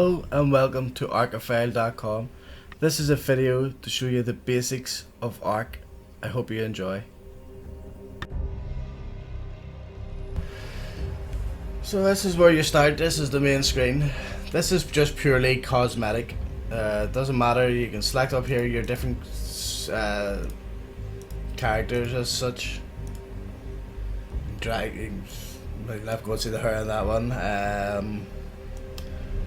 Hello and welcome to archophile.com. This is a video to show you the basics of Arc. I hope you enjoy. So this is where you start. This is the main screen. This is just purely cosmetic. It doesn't matter, you can select up here your different characters as such. Drag, left go see the hair on that one.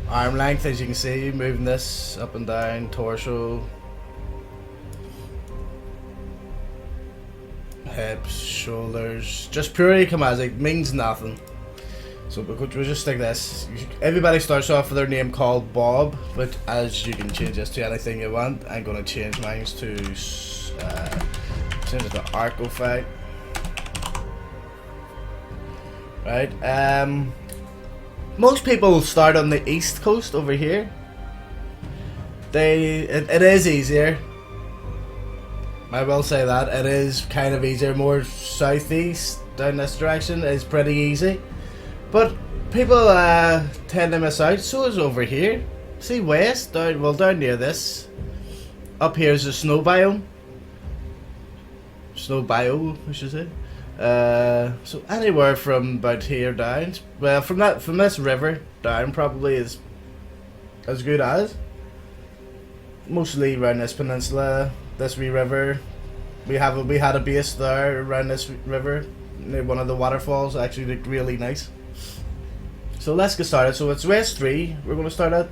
Arm length, as you can see, moving this up and down, torso, hips, shoulders, just purely chromatic, means nothing. So we'll just stick this. Everybody starts off with their name called Bob, but as you can change this to anything you want. I'm going to change mine to change it to Archophile. Right. Most people start on the east coast over here. It is easier. I will say that it is kind of easier. More southeast down this direction is pretty easy, but people tend to miss out. So is over here. See west down near this. Up here is the snow biome. Snow bio, I should say. So anywhere from about here down, well, from this river down probably is as good as. Mostly around this peninsula, this wee river. We had a base there around this river near one of the waterfalls. Actually looked really nice. So let's get started. So it's West 3 we're going to start at.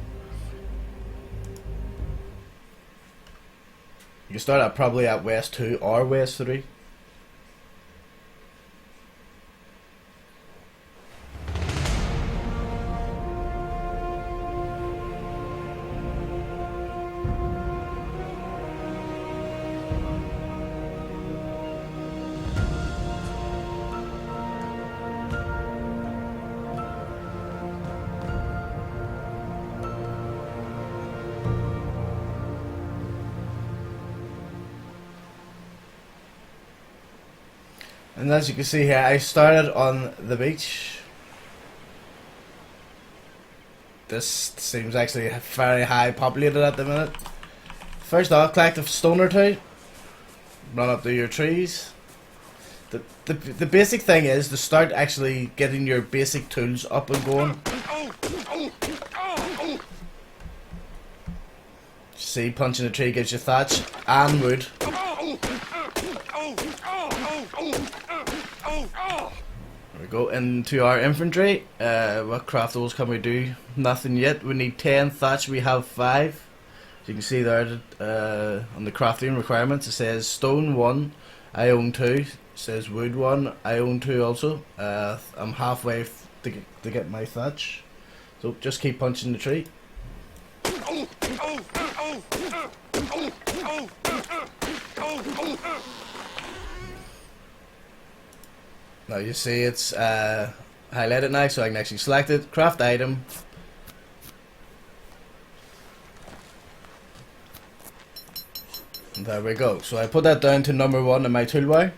You can start at probably at West 2 or West 3. And as you can see here, I started on the beach. This seems actually very high populated at the minute. First off, collect a stone or two. Run up to your trees. The basic thing is to start actually getting your basic tools up and going. See, punching a tree gives you thatch and wood. We go into our infantry. What craftables can we do? Nothing yet. We need 10 thatch. We have 5. As you can see there on the crafting requirements, it says stone 1, I own 2. It says wood 1, I own 2 also. I'm halfway to get my thatch. So just keep punching the tree. Now you see it's highlighted now, so I can actually select it, craft item. And there we go. So I put that down to number 1 in my toolbar.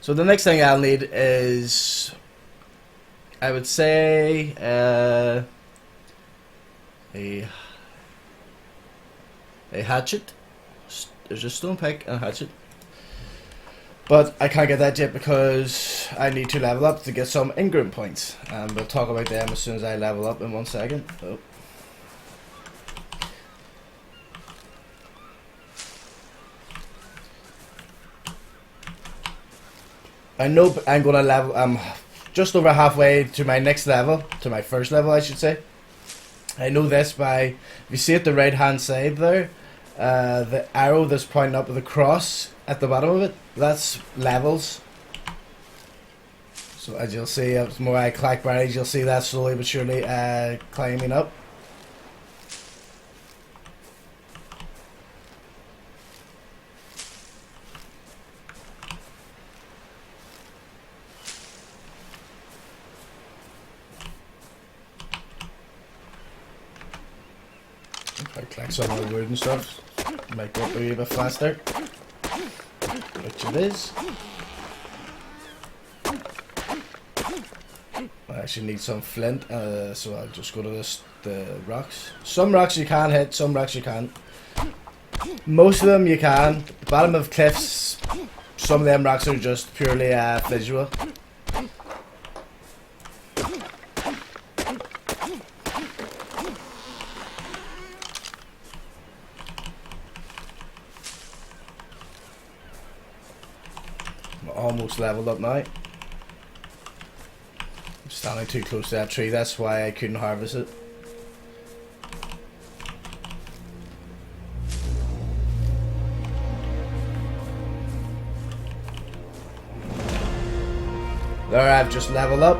So the next thing I'll need is, I would say, a hatchet. There's a stone pick and a hatchet. But I can't get that yet because I need to level up to get some engram points. And we'll talk about them as soon as I level up in 1 second. Oh. I know I'm going to level, I'm just over halfway to my next level, to my first level I should say. I know this by, if you see at the right hand side there, the arrow that's pointing up with a cross at the bottom of it, that's levels. So as you'll see, as more I collect berries, you'll see that slowly but surely climbing up. If I collect some of the wood and stuff, might go up a wee bit faster. Which it is. I actually need some flint, so I'll just go to the rocks. Some rocks you can hit, some rocks you can't. Most of them you can. The bottom of cliffs, some of them rocks are just purely visual. I'm almost leveled up now. I'm standing too close to that tree, that's why I couldn't harvest it. There, I've just leveled up.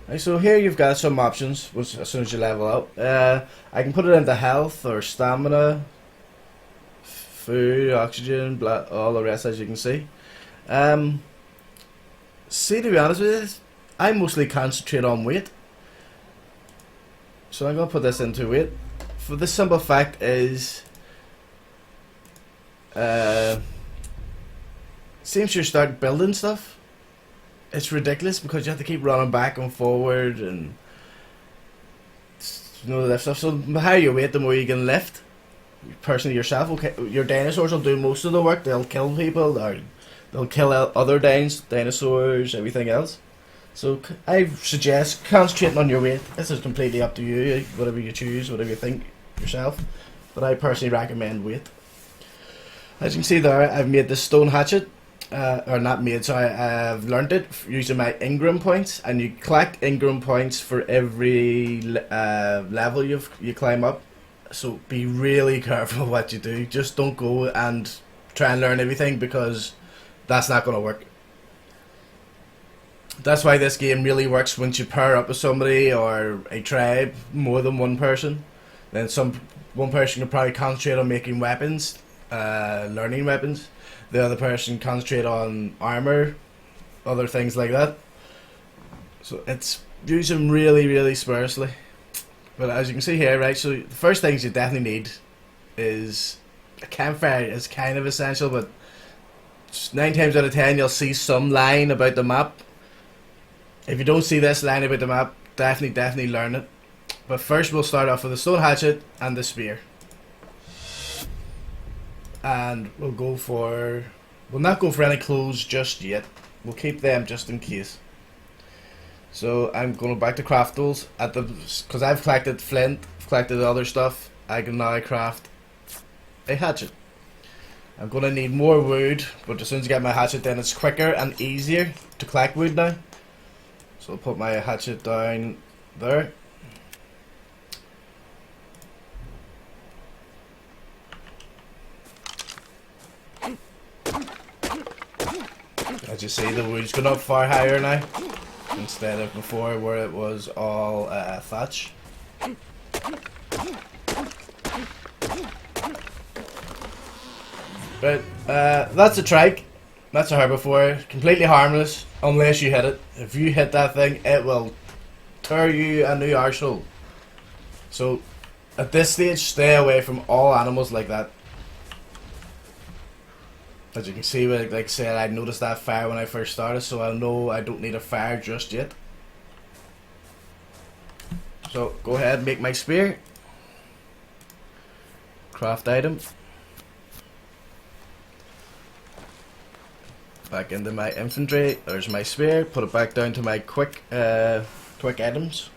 Right, so here you've got some options as soon as you level up. I can put it into health or stamina, food, oxygen, all the rest, as you can see. See, to be honest with you, I mostly concentrate on weight. So I'm going to put this into weight. For the simple fact is, since you start building stuff, it's ridiculous because you have to keep running back and forward and lift stuff. So the higher you weight, the more you can lift. Personally, yourself, your dinosaurs will do most of the work. They'll kill people, or they'll kill other dinosaurs, everything else. So I suggest concentrating on your weight. This is completely up to you, whatever you choose, whatever you think yourself. But I personally recommend weight. As you can see there, I've made this stone hatchet. Or not made, so I've learned it using my engram points, and you collect engram points for every level you climb up. So be really careful what you do. Just don't go and try and learn everything, because that's not going to work. That's why this game really works once you pair up with somebody or a tribe, more than one person. Then one person can probably concentrate on making weapons, learning weapons. The other person concentrate on armor, other things like that. So it's use them really, really sparsely. But as you can see here, right, so the first things you definitely need is a campfire. Is kind of essential, but 9 times out of 10 you'll see some line about the map. If you don't see this line about the map, definitely learn it. But first we'll start off with the stone hatchet and the spear. And we'll not go for any clothes just yet. We'll keep them just in case. So I'm going back to craft tools because I've collected flint, collected other stuff. I can now craft a hatchet. I'm going to need more wood, but as soon as I get my hatchet, then it's quicker and easier to collect wood now. So I'll put my hatchet down there. As you see, the wood's gone up far higher now, instead of before where it was all thatch. But that's a trike. That's a herbivore. Completely harmless unless you hit it. If you hit that thing, it will tear you a new arsehole. So at this stage, stay away from all animals like that. As you can see, like I said, I noticed that fire when I first started, so I know I don't need a fire just yet. So go ahead and make my spear. Craft item. Back into my infantry. There's my spear. Put it back down to my quick items.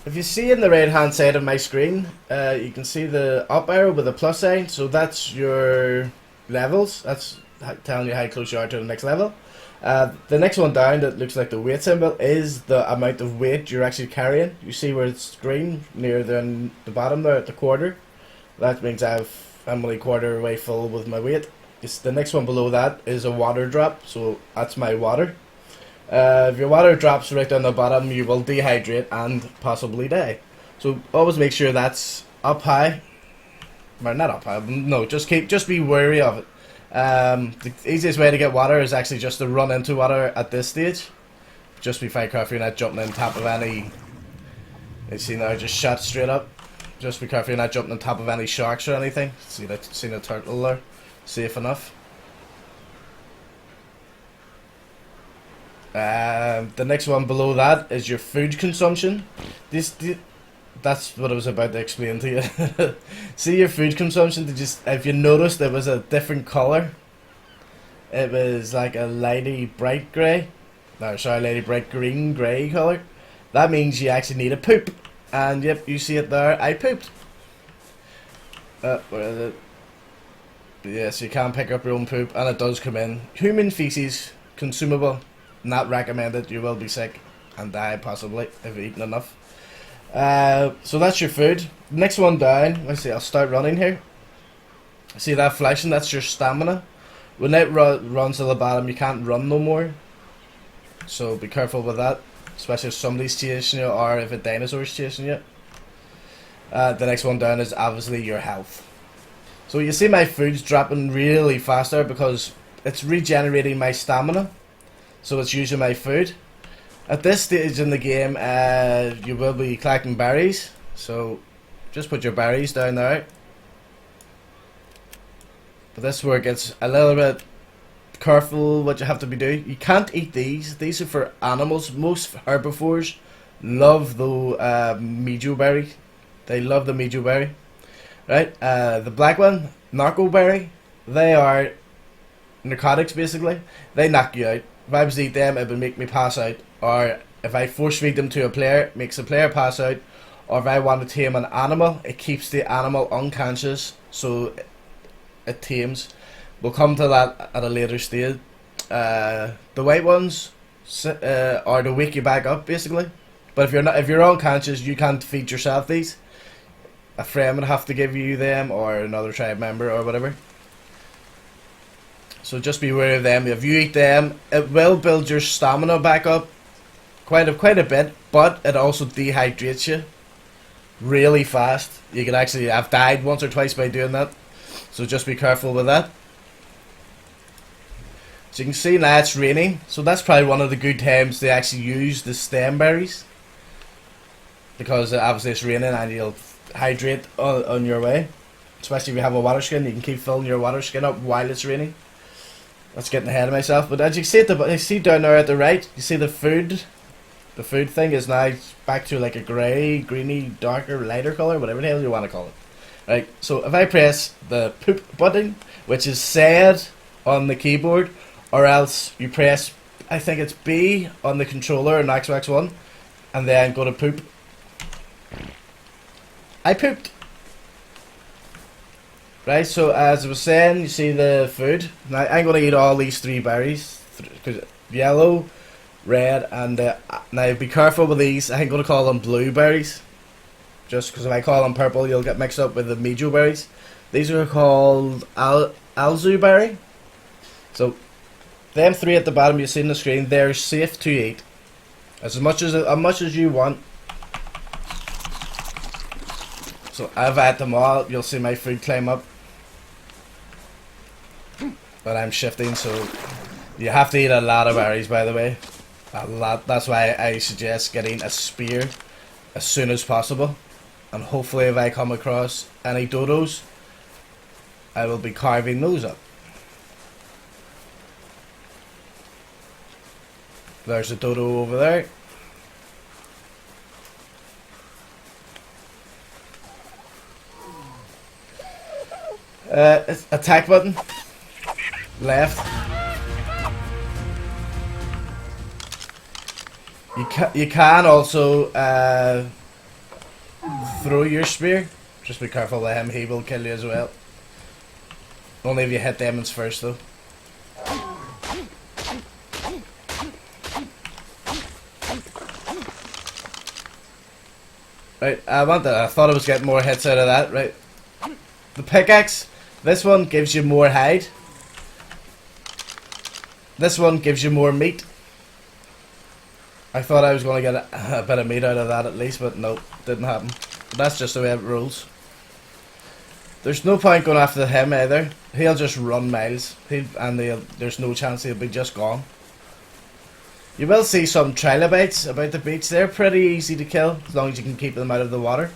If you see in the right hand side of my screen, you can see the up arrow with the plus sign, so that's your levels. That's telling you how close you are to the next level. The next one down that looks like the weight symbol is the amount of weight you're actually carrying. You see where it's green near the bottom there at the quarter. That means I'm only quarter way full with my weight. The next one below that is a water drop, so that's my water. If your water drops right down the bottom, you will dehydrate and possibly die. So always make sure that's up high. Well, not up high. No, just be wary of it. The easiest way to get water is actually just to run into water at this stage. Just be very careful you're not jumping on top of any. You see now, I just shot straight up. Just be careful you're not jumping on top of any sharks or anything. See the turtle there. safe enough. The next one below that is your food consumption. That's what I was about to explain to you. See your food consumption. If you noticed, it was a different color. It was like a lighty bright grey. No, sorry, lighty bright green grey color. That means you actually need a poop. And yep, you see it there. I pooped. Where is it? Yeah, so you can pick up your own poop, and it does come in. Human feces, consumable, not recommended. You will be sick and die possibly if you've eaten enough. So that's your food. Next one down. Let's see. I'll start running here. See that flashing? That's your stamina. When it runs to the bottom, you can't run no more. So be careful with that, especially if somebody's chasing you or if a dinosaur's chasing you. The next one down is obviously your health. So you see my food's dropping really faster because it's regenerating my stamina. So it's using my food. At this stage in the game, you will be collecting berries. So just put your berries down there. But this is where it gets a little bit careful what you have to be doing. You can't eat these. These are for animals. Most herbivores love the mejo berry. They love the mejo berry. Right? The black one, narco berry, they are narcotics basically. They knock you out. If I was to eat them, it would make me pass out. Or if I force feed them to a player, it makes a player pass out. Or if I want to tame an animal, it keeps the animal unconscious, so it tames. We'll come to that at a later stage. The white ones are to wake you back up basically. But if you're unconscious, you can't feed yourself these. A friend would have to give you them, or another tribe member, or whatever. So just be aware of them. If you eat them, it will build your stamina back up quite a bit, but it also dehydrates you really fast. You could actually have died once or twice by doing that. So just be careful with that. So you can see now it's raining. So that's probably one of the good times to actually use the stem berries, because obviously it's raining and you'll hydrate on your way. Especially if you have a water skin, you can keep filling your water skin up while it's raining. That's getting ahead of myself. But as you see down there at the right, you see the food. The food thing is now back to like a grey, greeny, darker, lighter colour, whatever the hell you want to call it. Right, so if I press the poop button, which is said on the keyboard, or else you press, I think it's B on the controller in Xbox One, and then go to poop. I pooped. Right, so as I was saying, you see the food. Now I'm going to eat all these three berries, because yellow, red, and now be careful with these. I'm going to call them blueberries, just because if I call them purple, you'll get mixed up with the mejo berries. These are called alzu berry. So them three at the bottom you see on the screen, they're safe to eat as much as you want. So I've had them all. You'll see my food climb up, but I'm shifting, so you have to eat a lot of berries, by the way. A lot. That's why I suggest getting a spear as soon as possible, and hopefully if I come across any dodos, I will be carving those up. There's a dodo over there. Attack button. Left. You can also throw your spear. Just be careful with him, he will kill you as well. Only if you hit demons first though. Right, I thought I was getting more hits out of that, right? The pickaxe, this one gives you more hide. This one gives you more meat. I thought I was going to get a bit of meat out of that at least, but nope, didn't happen. But that's just the way it rolls. There's no point going after him either. He'll just run miles, there's no chance he'll be just gone. You will see some trilobites about the beach. They're pretty easy to kill as long as you can keep them out of the water.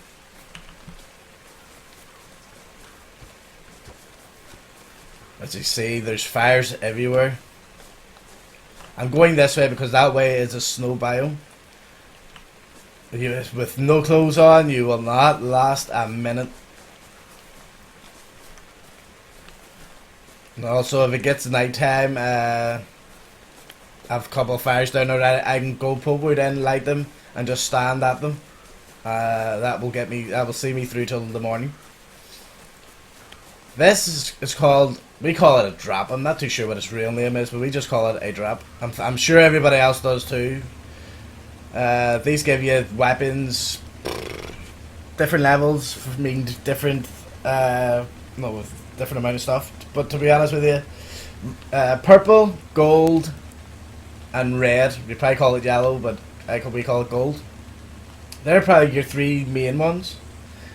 as you see, there's fires everywhere. I'm going this way because that way is a snow biome. With no clothes on, you will not last a minute. And also, if it gets night time, I have a couple of fires down there. I can go pull wood in, light them, and just stand at them. That will see me through till the morning. This is called, we call it a drop. I'm not too sure what its real name is, but we just call it a drop. I'm sure everybody else does too. These give you weapons, different levels, different, with different amount of stuff. But to be honest with you, purple, gold, and red. We probably call it yellow, but we call it gold. They're probably your three main ones.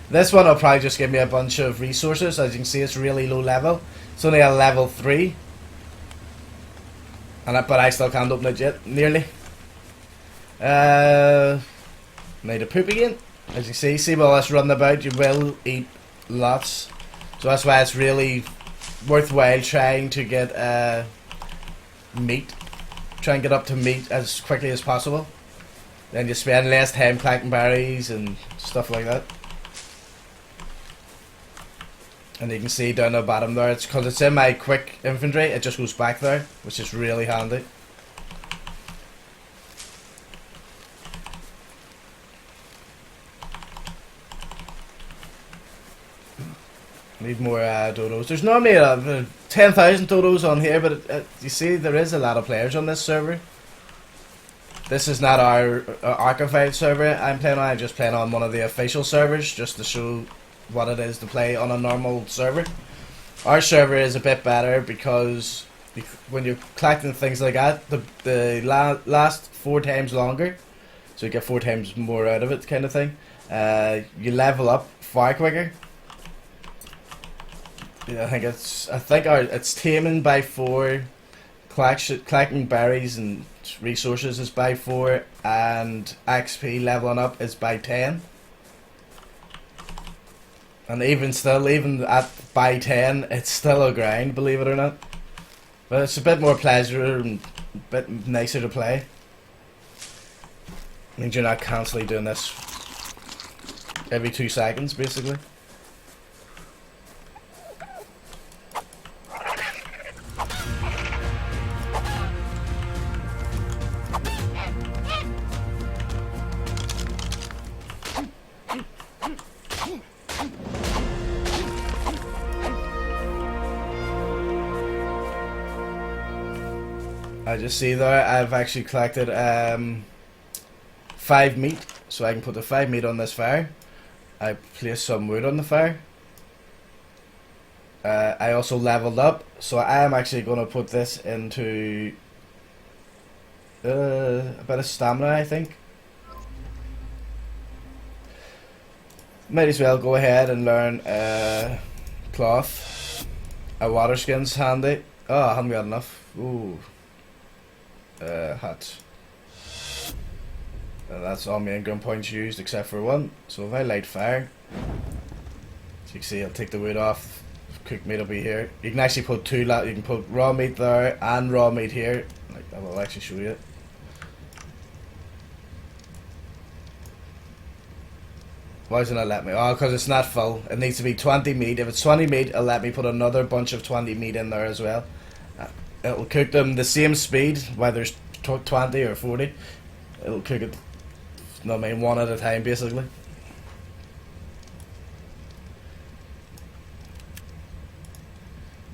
This one will probably just give me a bunch of resources. As you can see, it's really low level. It's only a level 3. But I still can't open it yet, nearly. Need to poop again. As you see while that's running about, you will eat lots. So that's why it's really worthwhile trying to get meat. Try and get up to meat as quickly as possible. Then you spend less time collecting berries and stuff like that. And you can see down the bottom there, it's because it's in my quick inventory, it just goes back there, which is really handy. Need more dodos. There's normally 10,000 dodos on here, but you see there is a lot of players on this server. This is not our archive server I'm playing on. I'm just playing on one of the official servers just to show what it is to play on a normal server. Our server is a bit better because when you're collecting things like that, the last 4 times longer, so you get 4 times more out of it, kind of thing. You level up far quicker. Yeah, I think it's taming by 4, collecting berries and resources is by 4, and XP leveling up is by 10. And even at by 10, it's still a grind, believe it or not. But it's a bit more pleasure and a bit nicer to play. Means you're not constantly doing this every 2 seconds, basically. I just see there I've actually collected 5 meat, so I can put the 5 meat on this fire. I placed some wood on the fire. I also leveled up, so I am actually going to put this into a bit of stamina, I think. Might as well go ahead and learn cloth. A water skin's handy. Oh, I haven't got enough. Ooh. Hut. And that's all my engram points used except for 1. So if I light fire, as you can see, I'll take the wood off. Cooked meat will be here. You can actually put 2. You can put raw meat there and raw meat here. Like, I will actually show you it. Why doesn't it let me? Oh, because it's not full. It needs to be 20 meat. If it's 20 meat, it'll let me put another bunch of 20 meat in there as well. It'll cook them the same speed, whether it's 20 or 40. It'll cook it, no, I mean, 1 at a time, basically.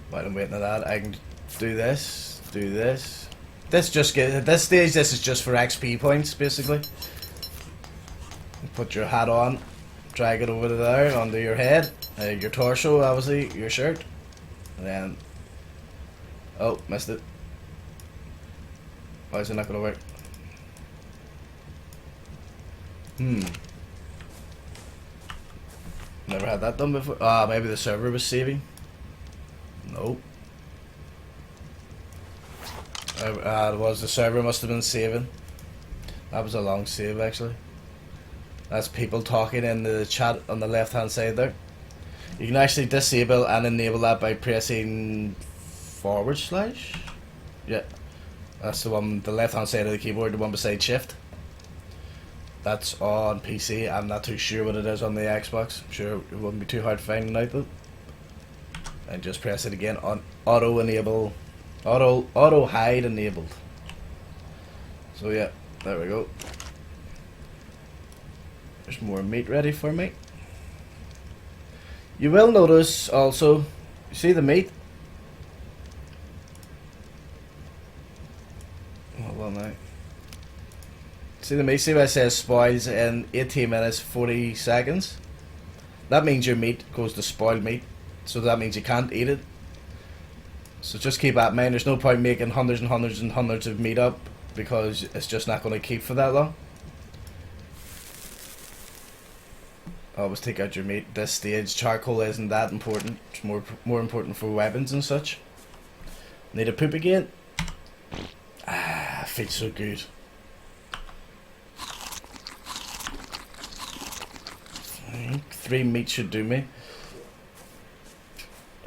While I'm waiting on that, I can do this, do this. This just gets, at this stage, this is just for XP points, basically. Put your hat on, drag it over to there, onto your head, your torso, obviously, your shirt, and then. Oh, missed it. Why is it not going to work? Never had that done before. Ah, maybe the server was saving. Nope. It was. The server must have been saving. That was a long save, actually. That's people talking in the chat on the left hand side there. You can actually disable and enable that by pressing / Yeah, that's the one, the left hand side of the keyboard, the one beside shift. That's on PC. I'm not too sure what it is on the Xbox. I'm sure it wouldn't be too hard finding out though. And just press it again on auto enable, auto hide enabled. So yeah, there we go. There's more meat ready for me. You will notice also, you see the meat? Hold on now. See the meat? See what it says spoils in 18 minutes 40 seconds? That means your meat goes to spoiled meat. So that means you can't eat it. So just keep that in mind. There's no point making hundreds and hundreds and hundreds of meat up, because it's just not going to keep for that long. Always take out your meat. This stage, charcoal isn't that important. It's more important for weapons and such. Need a poop again. Ah, feels so good. I think 3 meat should do me.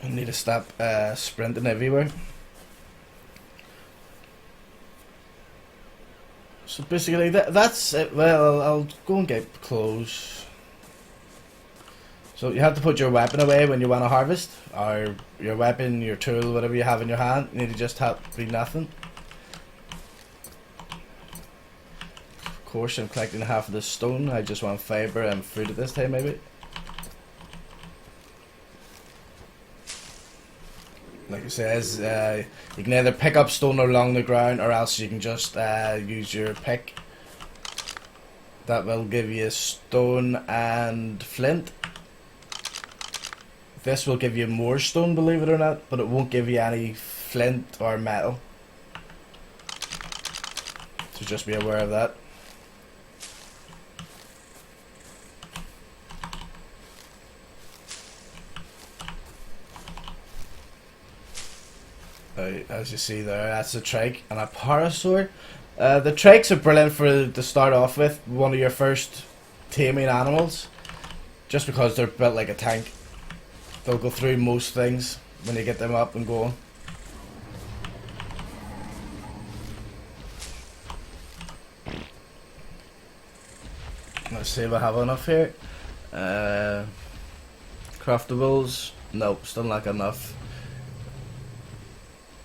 I need to stop sprinting everywhere. So basically that's it. Well, I'll go and get clothes. So you have to put your weapon away when you want to harvest, or your weapon, your tool, whatever you have in your hand. You need to just have be nothing. Of course, I'm collecting half of this stone. I just want fiber and food at this time, maybe. Like it says, you can either pick up stone along the ground, or else you can just use your pick. That will give you stone and flint. This will give you more stone, believe it or not, but it won't give you any flint or metal. So just be aware of that. As you see there, that's a trike and a parasaur. The trikes are brilliant to start off with, one of your first taming animals, just because they're built like a tank. They'll go through most things when you get them up and going. Let's see if I have enough here. Craftables, nope, still not enough.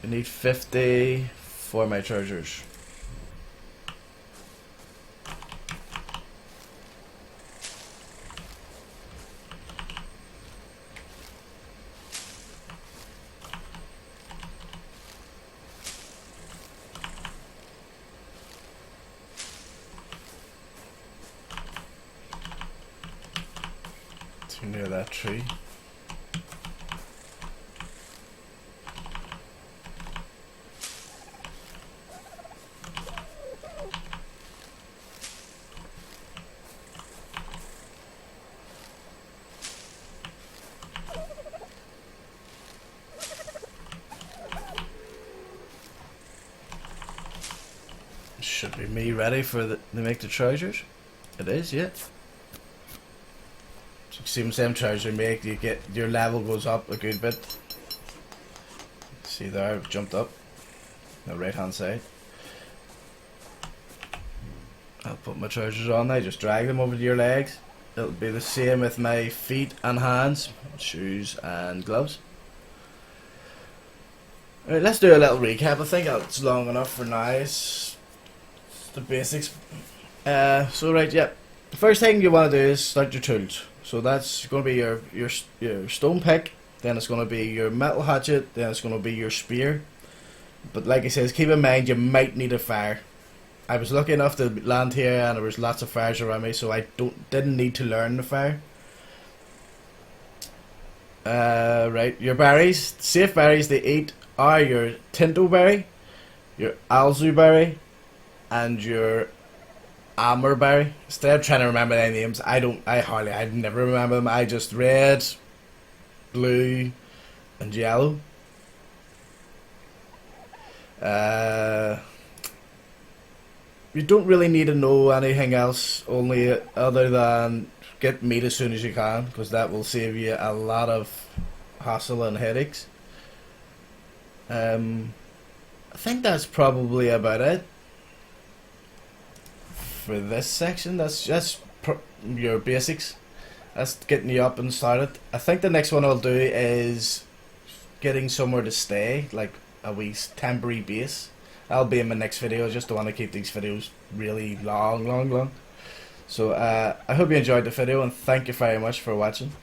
I need 50 for my treasures. Too near that tree. Should be me ready for to make the trousers. It is, yeah. So you see them same trouser make, you get your level goes up a good bit. See there, I've jumped up. The right hand side. I'll put my trousers on now, just drag them over to your legs. It'll be the same with my feet and hands, shoes and gloves. Alright, let's do a little recap. I think it's long enough for now. It's the basics. So right, yeah. The first thing you want to do is start your tools. So that's going to be your stone pick. Then it's going to be your metal hatchet. Then it's going to be your spear. But like I says, keep in mind you might need a fire. I was lucky enough to land here and there was lots of fires around me, so I didn't need to learn the fire. Right, your berries, safe berries to eat are your tinto berry, your alzu berry, and your amber berry. Instead of trying to remember their names, I never remember them. I just red, blue, and yellow. You don't really need to know anything else, only other than get meat as soon as you can, because that will save you a lot of hassle and headaches. I think that's probably about it for this section. That's just your basics. That's getting you up and started. I think the next one I'll do is getting somewhere to stay, like a wee temporary base. That'll be in my next video. I just don't want to keep these videos really long. So I hope you enjoyed the video, and thank you very much for watching.